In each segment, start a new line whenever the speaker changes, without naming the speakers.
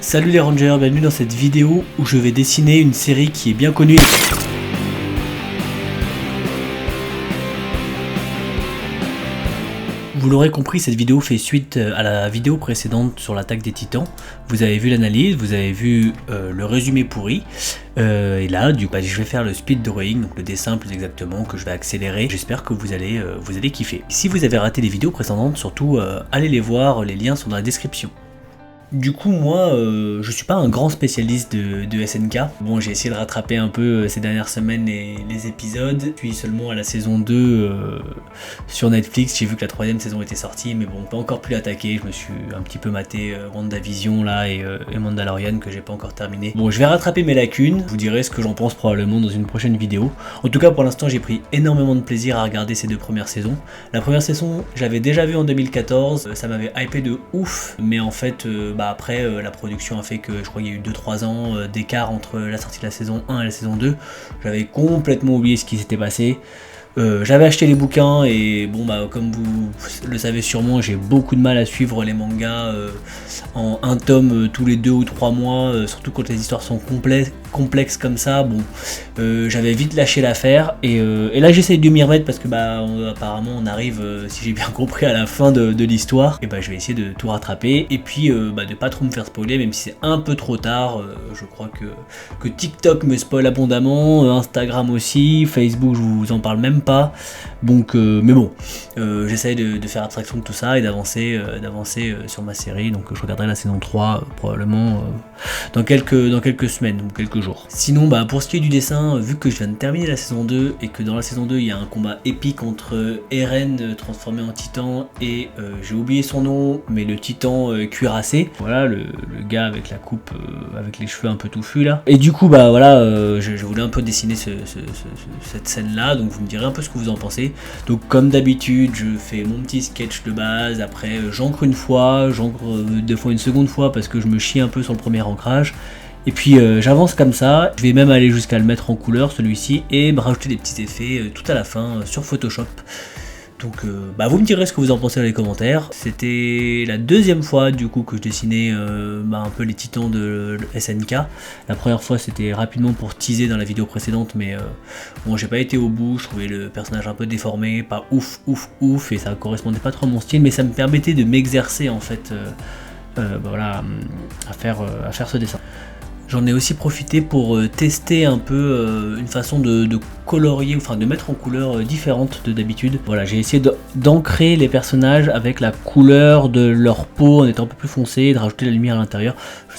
Salut les Rangers, bienvenue dans cette vidéo où je vais dessiner une série qui est bien connue. Vous l'aurez compris, cette vidéo fait suite à la vidéo précédente sur l'attaque des Titans. Vous avez vu l'analyse, vous avez vu le résumé pourri. Et là, du coup, je vais faire le speed drawing, donc le dessin plus exactement, que je vais accélérer. J'espère que vous allez kiffer. Si vous avez raté les vidéos précédentes, surtout allez les voir, les liens sont dans la description. Du coup, moi, je suis pas un grand spécialiste de SNK. Bon, j'ai essayé de rattraper un peu ces dernières semaines les épisodes. Puis seulement à la saison 2 sur Netflix, j'ai vu que la 3ème saison était sortie, mais bon, pas encore pu l'attaquer. Je me suis un petit peu maté WandaVision là et Mandalorian que j'ai pas encore terminé. Bon, je vais rattraper mes lacunes. Je vous dirai ce que j'en pense probablement dans une prochaine vidéo. En tout cas, pour l'instant, j'ai pris énormément de plaisir à regarder ces deux premières saisons. La première saison, je l'avais déjà vue en 2014. Ça m'avait hypé de ouf, mais en fait, après la production a fait que je crois qu'il y a eu 2-3 ans d'écart entre la sortie de la saison 1 et la saison 2. J'avais complètement oublié ce qui s'était passé. J'avais acheté les bouquins et bon comme vous le savez sûrement, j'ai beaucoup de mal à suivre les mangas en un tome tous les 2 ou 3 mois, surtout quand les histoires sont complexes comme ça. Bon, j'avais vite lâché l'affaire et là j'essaye de m'y remettre parce que apparemment on arrive, si j'ai bien compris, à la fin de l'histoire. Et je vais essayer de tout rattraper et puis de pas trop me faire spoiler, même si c'est un peu trop tard. Je crois que TikTok me spoil abondamment, Instagram aussi, Facebook je vous en parle même pas. Donc mais bon, j'essaye de faire abstraction de tout ça et d'avancer sur ma série. Donc je regarderai la saison 3 probablement dans quelques semaines ou quelques jours. Sinon pour ce qui est du dessin, vu que je viens de terminer la saison 2 et que dans la saison 2 il y a un combat épique entre Eren transformé en titan et j'ai oublié son nom, mais le titan cuirassé, voilà le gars avec la coupe avec les cheveux un peu touffus là. Et du coup je voulais un peu dessiner cette scène là, donc vous me direz un peu ce que vous en pensez. Donc comme d'habitude, je fais mon petit sketch de base, après j'encre une fois, j'encre deux fois une seconde fois parce que je me chie un peu sur le premier ancrage. Et puis j'avance comme ça, je vais même aller jusqu'à le mettre en couleur celui-ci et rajouter des petits effets tout à la fin sur Photoshop. Donc vous me direz ce que vous en pensez dans les commentaires. C'était la deuxième fois du coup que je dessinais un peu les titans de SNK. La première fois c'était rapidement pour teaser dans la vidéo précédente, mais bon, j'ai pas été au bout, je trouvais le personnage un peu déformé, pas ouf et ça correspondait pas trop à mon style, mais ça me permettait de m'exercer en fait à faire ce dessin. J'en ai aussi profité pour tester un peu une façon de colorier, enfin de mettre en couleur différente de d'habitude. Voilà, j'ai essayé d'ancrer les personnages avec la couleur de leur peau en étant un peu plus foncé et de rajouter la lumière à l'intérieur. Je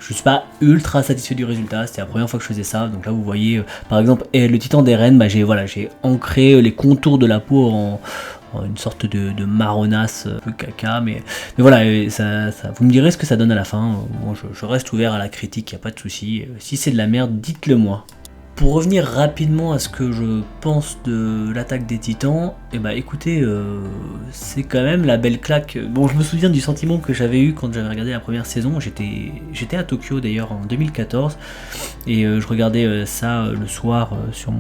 suis pas ultra satisfait du résultat, c'était la première fois que je faisais ça. Donc là vous voyez par exemple le titan d'Eren, j'ai ancré les contours de la peau en une sorte de marronasse un peu caca, mais voilà, vous me direz ce que ça donne à la fin. Bon, je reste ouvert à la critique, y a pas de souci. Si c'est de la merde, dites-le moi. Pour revenir rapidement à ce que je pense de l'attaque des Titans, écoutez, c'est quand même la belle claque. Bon, je me souviens du sentiment que j'avais eu quand j'avais regardé la première saison. J'étais à Tokyo d'ailleurs en 2014 et je regardais ça le soir sur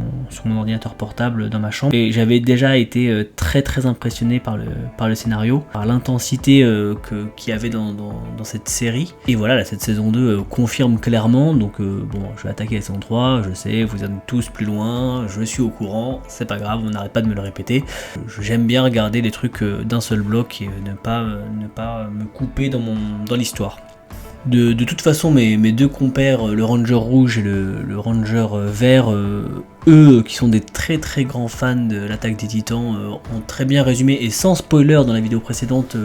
mon ordinateur portable dans ma chambre. Et j'avais déjà été très impressionné par le scénario, par l'intensité qu'il y avait dans cette série. Et voilà, cette saison 2 confirme clairement. Donc je vais attaquer la saison 3, je sais. Vous êtes tous plus loin, je suis au courant, c'est pas grave, on n'arrête pas de me le répéter. J'aime bien regarder les trucs d'un seul bloc et ne pas me couper dans l'histoire. De toute façon, mes deux compères, le Ranger rouge et le Ranger vert, eux qui sont des très grands fans de l'attaque des Titans, ont très bien résumé et sans spoiler dans la vidéo précédente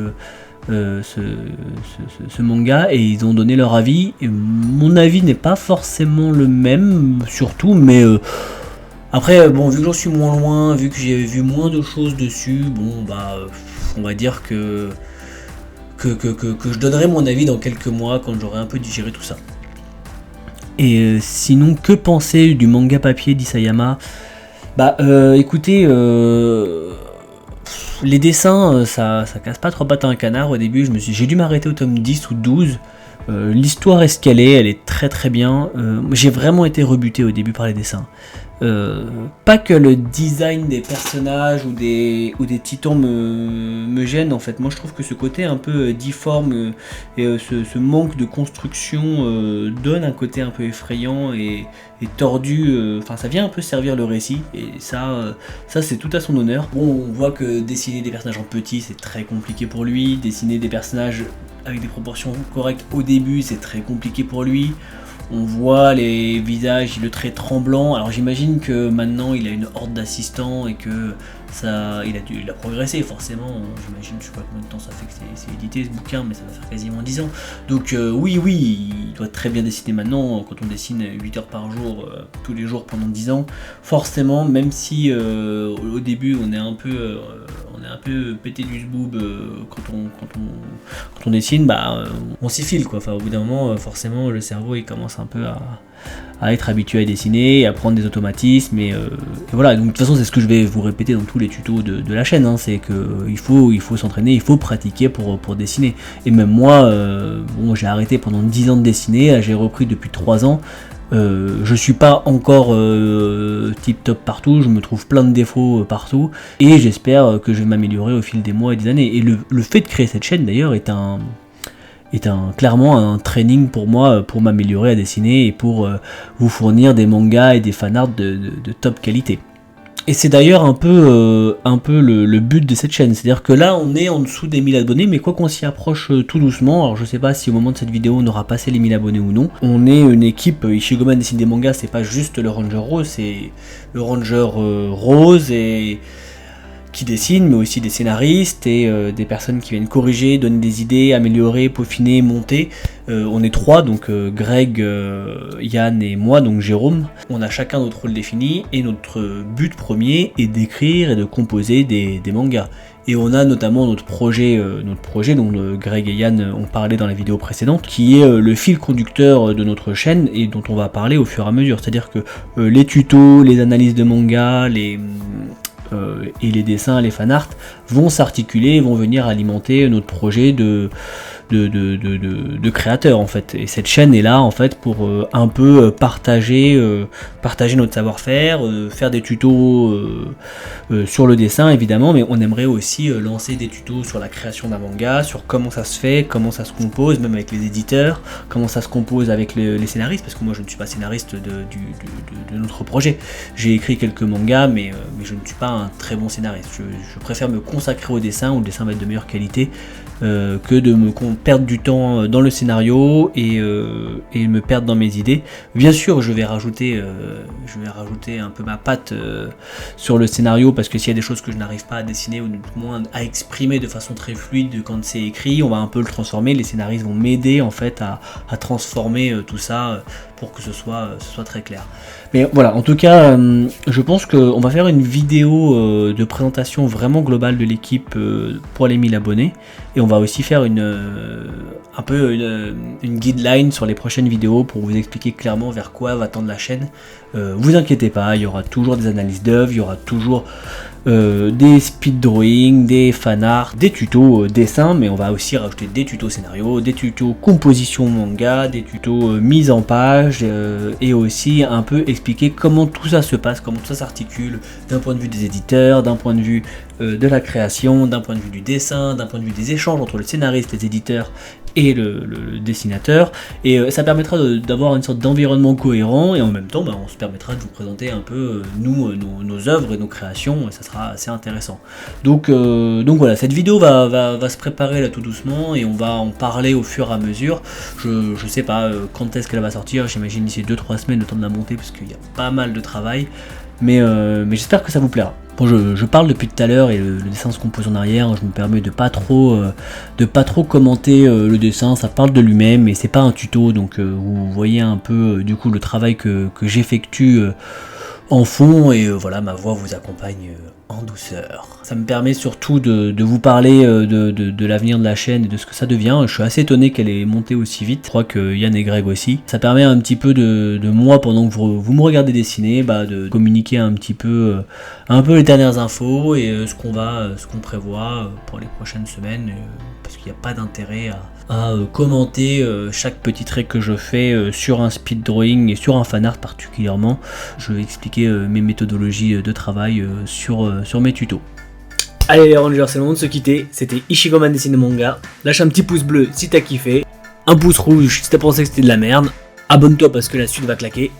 ce manga, et ils ont donné leur avis. Et mon avis n'est pas forcément le même, surtout, mais après, vu que j'en suis moins loin, vu que j'ai vu moins de choses dessus, on va dire que je donnerai mon avis dans quelques mois quand j'aurai un peu digéré tout ça. Et sinon, que penser du manga papier d'Isayama ? Écoutez, les dessins, ça casse pas trois pattes à un canard. Au début, j'ai dû m'arrêter au tome 10 ou 12. L'histoire est ce qu'elle est, elle est très très bien. J'ai vraiment été rebuté au début par les dessins. Pas que le design des personnages ou des titans me gêne en fait. Moi je trouve que ce côté un peu difforme et ce manque de construction donne un côté un peu effrayant et tordu. Enfin ça vient un peu servir le récit et ça c'est tout à son honneur. Bon, on voit que dessiner des personnages en petit c'est très compliqué pour lui. Dessiner des personnages avec des proportions correctes au début c'est très compliqué pour lui. On voit les visages, le trait tremblant. Alors j'imagine que maintenant il a une horde d'assistants et que ça, il a progressé forcément. J'imagine, je sais pas combien de temps ça fait que c'est édité ce bouquin, mais ça va faire quasiment 10 ans. Donc oui, il doit très bien dessiner maintenant. Quand on dessine 8 heures par jour, tous les jours pendant 10 ans, forcément, même si au début on est un peu pété du zboob quand on dessine, on s'y file quoi. Enfin, au bout d'un moment, forcément, le cerveau il commence un peu à être habitué à dessiner, à prendre des automatismes et voilà. Donc de toute façon, c'est ce que je vais vous répéter dans tous les tutos de la chaîne. Hein, c'est que il faut s'entraîner, il faut pratiquer pour dessiner. Et même moi, j'ai arrêté pendant 10 ans de dessiner, j'ai repris depuis 3 ans. Je suis pas encore tip top partout, je me trouve plein de défauts partout et j'espère que je vais m'améliorer au fil des mois et des années. Et le fait de créer cette chaîne d'ailleurs est clairement un training pour moi pour m'améliorer à dessiner et pour vous fournir des mangas et des fanarts de top qualité. Et c'est d'ailleurs un peu le but de cette chaîne, c'est-à-dire que là on est en dessous des 1000 abonnés, mais quoi qu'on s'y approche tout doucement, alors je sais pas si au moment de cette vidéo on aura passé les 1000 abonnés ou non, on est une équipe, Ishigoman dessine des mangas, c'est pas juste le Ranger Rose, c'est le Ranger Rose et qui dessinent, mais aussi des scénaristes et des personnes qui viennent corriger, donner des idées, améliorer, peaufiner, monter. On est 3, donc Greg, Yann et moi, donc Jérôme. On a chacun notre rôle défini et notre but premier est d'écrire et de composer des mangas. Et on a notamment notre projet dont Greg et Yann ont parlé dans la vidéo précédente, qui est le fil conducteur de notre chaîne et dont on va parler au fur et à mesure. C'est-à-dire que les tutos, les analyses de mangas, et les dessins, les fanarts vont s'articuler, vont venir alimenter notre projet de créateur en fait. Et cette chaîne est là en fait pour un peu partager notre savoir-faire, faire des tutos sur le dessin évidemment, mais on aimerait aussi lancer des tutos sur la création d'un manga, sur comment ça se fait, comment ça se compose, même avec les éditeurs, comment ça se compose avec les scénaristes, parce que moi je ne suis pas scénariste de notre projet. J'ai écrit quelques mangas, mais je ne suis pas un très bon scénariste. Je préfère me consacrer au dessin, où le dessin va être de meilleure qualité, que de me perdre du temps dans le scénario et me perdre dans mes idées. Bien sûr, je vais rajouter un peu ma patte sur le scénario, parce que s'il y a des choses que je n'arrive pas à dessiner ou du moins à exprimer de façon très fluide quand c'est écrit, on va un peu le transformer. Les scénaristes vont m'aider en fait à transformer tout ça pour que ce soit très clair. Mais voilà, en tout cas, je pense qu'on va faire une vidéo de présentation vraiment globale de l'équipe pour les 1000 abonnés. Et on va aussi faire une guideline sur les prochaines vidéos pour vous expliquer clairement vers quoi va tendre la chaîne. Vous inquiétez pas, il y aura toujours des analyses d'œuvres, il y aura toujours des speed drawing, des fanarts, des tutos dessins, mais on va aussi rajouter des tutos scénario, des tutos composition manga, des tutos mise en page et aussi un peu expliquer comment tout ça se passe, comment tout ça s'articule d'un point de vue des éditeurs, d'un point de vue de la création, d'un point de vue du dessin, d'un point de vue des échanges entre le scénariste, les éditeurs et le dessinateur, et ça permettra d'avoir une sorte d'environnement cohérent, et en même temps on se permettra de vous présenter un peu nos œuvres et nos créations, et ça sera assez intéressant. Donc voilà, cette vidéo va se préparer là tout doucement, et on va en parler au fur et à mesure. Je sais pas quand est-ce qu'elle va sortir, j'imagine d'ici 2-3 semaines le temps de la monter, parce qu'il y a pas mal de travail, mais j'espère que ça vous plaira. Bon, je parle depuis tout à l'heure et le dessin se compose en arrière, je me permets de pas trop commenter le dessin, ça parle de lui-même et c'est pas un tuto, donc vous voyez un peu du coup le travail que j'effectue en fond, et voilà, ma voix vous accompagne en douceur. Ça me permet surtout de vous parler de l'avenir de la chaîne et de ce que ça devient. Je suis assez étonné qu'elle ait monté aussi vite. Je crois que Yann et Greg aussi. Ça permet un petit peu de moi, pendant que vous me regardez dessiner, de communiquer un peu les dernières infos et ce qu'on prévoit pour les prochaines semaines. Parce qu'il n'y a pas d'intérêt à commenter chaque petit trait que je fais sur un speed drawing et sur un fanart particulièrement. Je vais expliquer mes méthodologies de travail sur mes tutos. Allez les Rangers, c'est le moment de se quitter. C'était Ichigoman dessine manga. Lâche un petit pouce bleu si t'as kiffé, un pouce rouge si t'as pensé que c'était de la merde. Abonne-toi parce que la suite va claquer.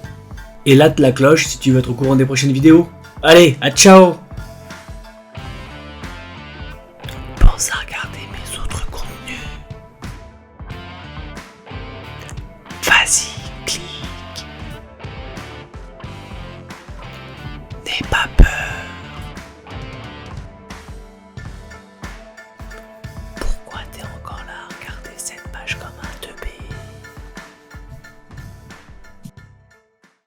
Et latte la cloche si tu veux être au courant des prochaines vidéos. Allez, à ciao. Pense à regarder mes autres contenus. Vas-y.